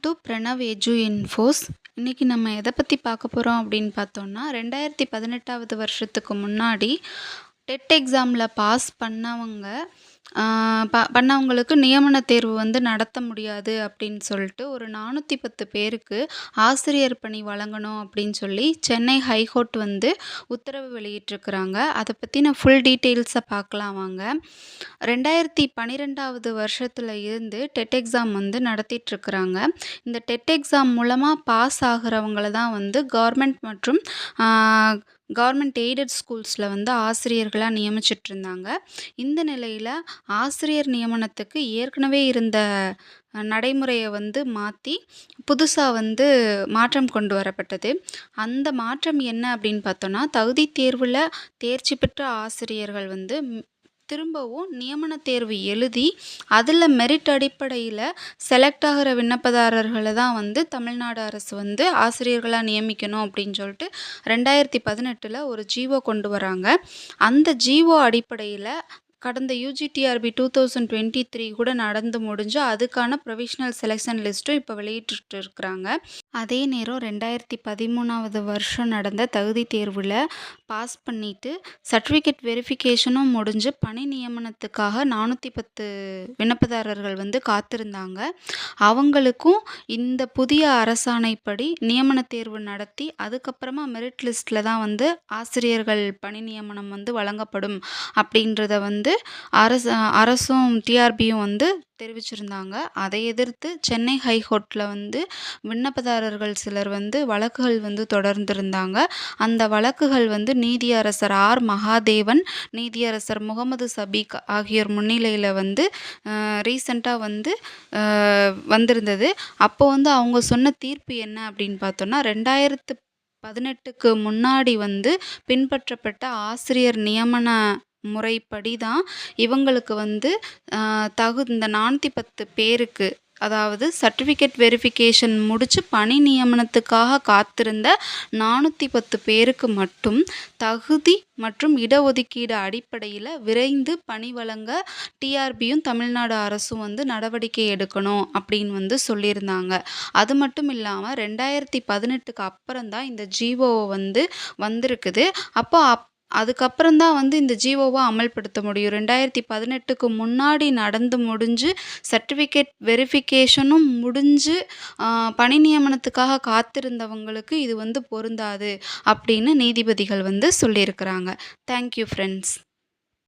To Pranav எஜு infos. இன்றைக்கி நம்ம எதை பற்றி பார்க்க போகிறோம் அப்படின்னு பார்த்தோம்னா 2018வது வருஷத்துக்கு முன்னாடி டெட் எக்ஸாமில் பாஸ் பண்ணவங்களுக்கு நியமன தேர்வு நடத்த முடியாது அப்படின்னு சொல்லிட்டு ஒரு 410 பேருக்கு ஆசிரியர் பணி வழங்கணும் அப்படின்னு சொல்லி சென்னை ஹைகோர்ட் உத்தரவு வெளியிட்டிருக்கிறாங்க. அதை பற்றின ஃபுல் டீட்டெயில்ஸை பார்க்கலாம் வாங்க. 2012வது வருஷத்தில் இருந்து டெட் எக்ஸாம் நடத்திட்டுருக்குறாங்க. இந்த டெட் எக்ஸாம் மூலமாக பாஸ் ஆகிறவங்கள தான் கவர்மெண்ட் மற்றும் கவர்மெண்ட் எய்டட் ஸ்கூல்ஸில் ஆசிரியர்களாக நியமிச்சிட்ருந்தாங்க. இந்த நிலையில் ஆசிரியர் நியமனத்துக்கு ஏற்கனவே இருந்த நடைமுறையை மாற்றி புதுசாக மாற்றம் கொண்டு வரப்பட்டது. அந்த மாற்றம் என்ன அப்படின்னு பார்த்தோன்னா, தகுதி தேர்வில் தேர்ச்சி பெற்ற ஆசிரியர்கள் திரும்பவும் நியமன தேர்வு எழுதி அதில் மெரிட் அடிப்படையில் செலக்ட் ஆகிற விண்ணப்பதாரர்களை தான் தமிழ்நாடு அரசு ஆசிரியர்களாக நியமிக்கணும் அப்படின்னு சொல்லிட்டு 2018 ஒரு ஜிஓ கொண்டு வராங்க. அந்த ஜிஓ அடிப்படையில் கடந்த UGTRB 2023 கூட நடந்து முடிஞ்சு அதுக்கான ப்ரொவிஷ்னல் செலெக்ஷன் லிஸ்ட்டும் இப்போ வெளியிட்டு இருக்கிறாங்க. அதே நேரம் 2013வது வருஷம் நடந்த தகுதி தேர்வில் பாஸ் பண்ணிவிட்டு சர்டிஃபிகேட் வெரிஃபிகேஷனும் முடிஞ்சு பணி நியமனத்துக்காக 410 விண்ணப்பதாரர்கள் காத்திருந்தாங்க. அவங்களுக்கும் இந்த புதிய அரசாணைப்படி நியமன தேர்வு நடத்தி அதுக்கப்புறமா மெரிட் லிஸ்ட்டில் தான் ஆசிரியர்கள் பணி நியமனம் வழங்கப்படும் அப்படின்றத அரசும் டிஆர்பியும் தெரிவிச்சிருந்தாங்க. அதை எதிர்த்து சென்னை ஹைகோர்ட்டில் விண்ணப்பதாரர்கள் சிலர் வழக்குகள் தொடர்ந்திருந்தாங்க. அந்த வழக்குகள் நீதியரசர் ஆர் மகாதேவன், நீதியரசர் முகமது சபீக் ஆகியோர் முன்னிலையில் ரீசண்டாக வந்திருந்தது. அப்போ அவங்க சொன்ன தீர்ப்பு என்ன அப்படின்னு பார்த்தோன்னா, 2018க்கு முன்னாடி பின்பற்றப்பட்ட ஆசிரியர் நியமன முறைப்படி தான் இவங்களுக்கு இந்த 410 பேருக்கு, அதாவது சர்டிஃபிகேட் வெரிஃபிகேஷன் முடித்து பணி நியமனத்துக்காக காத்திருந்த 410 பேருக்கு மட்டும் தகுதி மற்றும் இடஒதுக்கீடு அடிப்படையில் விரைந்து பணி வழங்க டிஆர்பியும் தமிழ்நாடு அரசும் நடவடிக்கை எடுக்கணும் அப்படின்னு சொல்லியிருந்தாங்க. அது மட்டும் இல்லாமல் 2018க்கு அப்புறம் தான் இந்த ஜிஓ வந்திருக்குது. அதுக்கப்புறம் தான் இந்த ஜிஓவை அமல்படுத்த முடியும். 2018க்கு முன்னாடி நடந்து முடிஞ்சு சர்டிஃபிகேட் வெரிஃபிகேஷனும் முடிஞ்சு பணி நியமனத்துக்காக காத்திருந்தவங்களுக்கு இது பொருந்தாது அப்படின்னு நீதிபதிகள் சொல்லியிருக்கிறாங்க. Thank you friends.